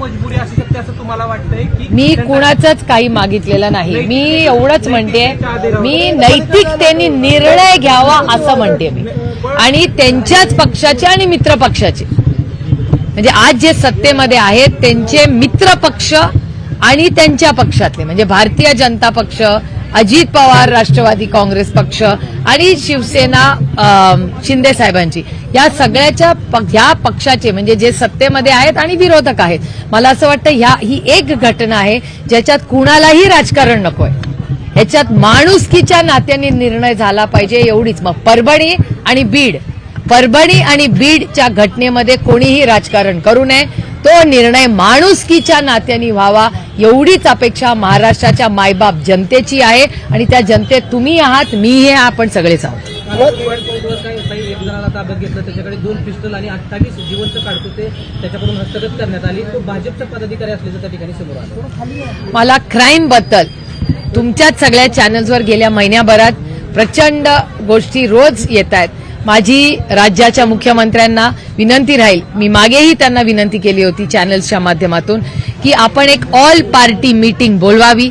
मजबुरी असू शकते असं तुम्हाला वाटतंय की मी कुणाचंच काही मागितलेलं नाही. मी एवढंच म्हणते, मी नैतिकतेने निर्णय घ्यावा असं म्हणते मी, आणि त्यांच्याच पक्षाचे आणि मित्र पक्षाचे, म्हणजे आज जे सत्तेमध्ये आहेत त्यांचे मित्र पक्ष आणि त्यांच्या पक्षातले म्हणजे भारतीय जनता पक्ष, अजित पवार राष्ट्रवादी काँग्रेस पक्ष आणि शिवसेना शिंदे साहेबांची, या सगळ्याच्या ह्या पक्षाचे म्हणजे जे सत्तेमध्ये आहेत आणि विरोधक आहेत. मला असं वाटतं ही एक घटना आहे ज्याच्यात कुणालाही राजकारण नकोय, ह्याच्यात माणुसकीच्या नात्याने निर्णय झाला पाहिजे एवढीच. मग परभणी आणि बीडच्या घटनेमध्ये कोणीही राजकारण करू नये, तो निर्णय माणुसकीच्या नात्याने व्हावा एवढीच अपेक्षा महाराष्ट्राच्या मायबाप जनतेची आहे. आणि त्या जनतेत तुम्ही आहात, मी हे, आपण सगळेच आहोत. एक जणाला ताब्यात घेतलं, त्याच्याकडे 2 पिस्टल आणि 28 जिवंत काढतो त्याच्याकडून हस्तगत करण्यात आली. तो भाजपचा पदाधिकारी असल्याचं त्या ठिकाणी समोर आलं. मला क्राईम बद्दल तुमच्याच सगळ्या चॅनल्सवर गेल्या महिन्याभरात प्रचंड गोष्टी रोज येत आहेत. माझी राज्याच्या मुख्यमंत्र्यांना विनंती राहील, मी मागेही त्यांना विनंती केली होती चॅनल्सच्या माध्यमातून, की आपण एक ऑल पार्टी मीटिंग बोलवावी.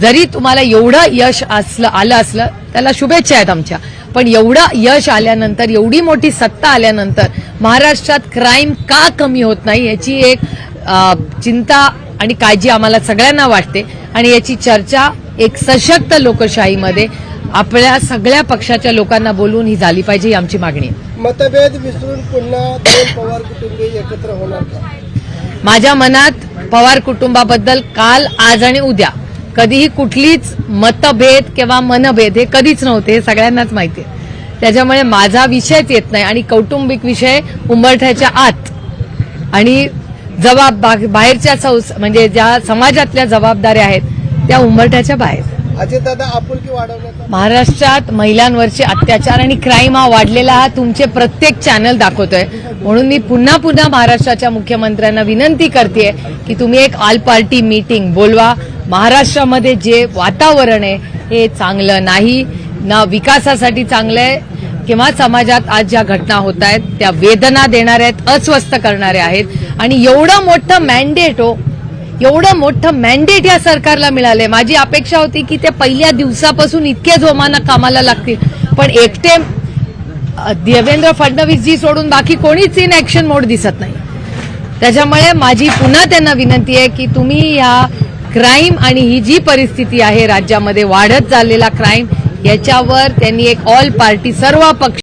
जरी तुम्हाला एवढं यश आलं असलं, त्याला शुभेच्छा आहेत आमच्या, पण एवढं यश आल्यानंतर, एवढी मोठी सत्ता आल्यानंतर महाराष्ट्रात क्राईम का कमी होत नाही याची एक चिंता आणि काळजी आम्हाला सगळ्यांना वाटते. आणि याची चर्चा एक सशक्त लोकशाहीमध्ये आपल्या सगळ्या पक्षाच्या लोकांना बोलून ही झाली पाहिजे, ही आमची मागणी आहे. मतभेद विसरून पुन्हा 2 पवार कुटुंबीय एकत्र होणार का? माझ्या मनात पवार कुटुंबाबद्दल काल, आज आणि उद्या कधीही कुठलीच मतभेद किंवा मनभेद हे कधीच नव्हते, हे सगळ्यांनाच माहिती आहे. त्याच्यामुळे माझा विषयच येत नाही. आणि कौटुंबिक विषय उंबरठ्याच्या आत आणि बाहेरच्या म्हणजे ज्या समाजातल्या जबाबदाऱ्या आहेत त्या उंबरठ्याच्या बाहेर. अजितदादा, आपुलकी वाढवण्याचा महाराष्ट्रात महिलांवरचे अत्याचार आणि क्राईम हा वाढलेला हा तुमचे प्रत्येक चॅनल दाखवतोय. म्हणून मी पुन्हा महाराष्ट्राच्या मुख्यमंत्र्यांना विनंती करते की तुम्ही एक ऑल पार्टी मीटिंग बोलवा. महाराष्ट्रामध्ये जे वातावरण आहे हे चांगलं नाही, ना विकासासाठी चांगलं आहे, किंवा समाजात आज ज्या घटना होत आहेत त्या वेदना देणाऱ्या आहेत, अस्वस्थ करणाऱ्या आहेत. आणि एवढं मोठं मॅन्डेट या सरकारला मिळालंय. माझी अपेक्षा होती की ते पहिल्या दिवसापासून इतके जोमानं कामाला लागतील, पण एकटे देवेंद्र फडणवीसजी सोडून बाकी कोणीच इन ऍक्शन मोड दिसत नाही. त्याच्यामुळे माझी पुन्हा त्यांना विनंती आहे की तुम्ही या क्राईम आणि ही जी परिस्थिती आहे राज्यामध्ये वाढत चाललेला क्राईम, याच्यावर त्यांनी एक ऑल पार्टी सर्व पक्ष